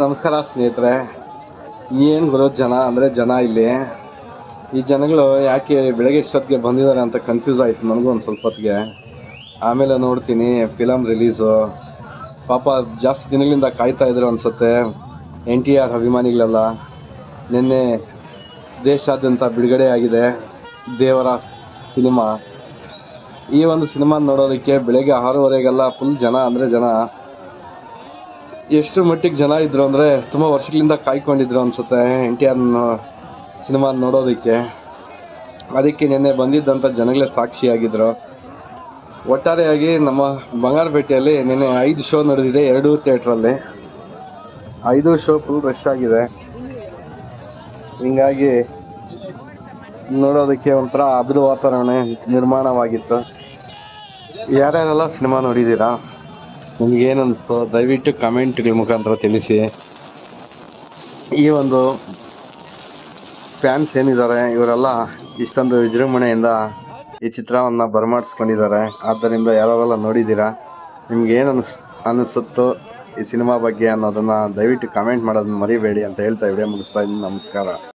ನಮಸ್ಕಾರ ಸ್ನೇಹಿತರೆ. ಏನು ಬರೋ ಜನ ಅಂದರೆ ಜನ ಇಲ್ಲಿ ಈ ಜನಗಳು ಯಾಕೆ ಬೆಳಗ್ಗೆ ಇಷ್ಟೊತ್ತಿಗೆ ಬಂದಿದ್ದಾರೆ ಅಂತ ಕನ್ಫ್ಯೂಸ್ ಆಯಿತು ನನಗೂ ಒಂದು ಸ್ವಲ್ಪ ಹೊತ್ತಿಗೆ. ಆಮೇಲೆ ನೋಡ್ತೀನಿ ಫಿಲಮ್ ರಿಲೀಸು. ಪಾಪ ಜಾಸ್ತಿ ದಿನಗಳಿಂದ ಕಾಯ್ತಾ ಇದ್ರು ಅನಿಸುತ್ತೆ NTR ಅಭಿಮಾನಿಗಳೆಲ್ಲ. ನಿನ್ನೆ ದೇಶಾದ್ಯಂತ ಬಿಡುಗಡೆ ಆಗಿದೆ ದೇವರ ಸಿನಿಮಾ. ಈ ಒಂದು ಸಿನಿಮಾ ನೋಡೋದಕ್ಕೆ ಬೆಳಗ್ಗೆ 6:30ಗೆಲ್ಲ ಫುಲ್ ಜನ ಅಂದರೆ ಜನ. ಎಷ್ಟು ಮಟ್ಟಿಗೆ ಜನ ಇದ್ರು ಅಂದರೆ ತುಂಬ ವರ್ಷಗಳಿಂದ ಕಾಯ್ಕೊಂಡಿದ್ರು ಅನಿಸುತ್ತೆ NTR ಸಿನಿಮಾ ನೋಡೋದಕ್ಕೆ. ಅದಕ್ಕೆ ನಿನ್ನೆ ಬಂದಿದ್ದಂಥ ಜನಗಳೇ ಸಾಕ್ಷಿಯಾಗಿದ್ದರು. ಒಟ್ಟಾರೆಯಾಗಿ ನಮ್ಮ ಬಂಗಾರಪೇಟೆಯಲ್ಲಿ ನಿನ್ನೆ 5 ಶೋ ನಡೆದಿದೆ, 2 ಥಿಯೇಟ್ರಲ್ಲಿ. 5 ಶೋ ಫುಲ್ ರಶ್ ಆಗಿದೆ. ಹೀಗಾಗಿ ನೋಡೋದಕ್ಕೆ ಒಂಥರ ಅದ್ಭುತ ವಾತಾವರಣ ನಿರ್ಮಾಣವಾಗಿತ್ತು. ಯಾರ್ಯಾರೆಲ್ಲ ಸಿನಿಮಾ ನೋಡಿದ್ದೀರಾ, ನಿಮಗೇನನ್ನಿಸ್ತು ದಯವಿಟ್ಟು ಕಮೆಂಟ್ಗಳ ಮುಖಾಂತರ ತಿಳಿಸಿ. ಈ ಒಂದು ಫ್ಯಾನ್ಸ್ ಏನಿದ್ದಾರೆ ಇವರೆಲ್ಲ ಇಷ್ಟೊಂದು ವಿಜೃಂಭಣೆಯಿಂದ ಈ ಚಿತ್ರವನ್ನು ಬರಮಾಡಿಸ್ಕೊಂಡಿದ್ದಾರೆ. ಆದ್ದರಿಂದ ಯಾರೆಲ್ಲ ನೋಡಿದ್ದೀರಾ, ನಿಮ್ಗೇನು ಅನ್ನಿಸುತ್ತೋ ಈ ಸಿನಿಮಾ ಬಗ್ಗೆ ಅನ್ನೋದನ್ನು ದಯವಿಟ್ಟು ಕಮೆಂಟ್ ಮಾಡೋದನ್ನ ಮರಿಬೇಡಿ ಅಂತ ಹೇಳ್ತಾ ವಿಡಿಯೋ ಮುಗಿಸ್ತಾ ಇದ್ದೀನಿ. ನಮಸ್ಕಾರ.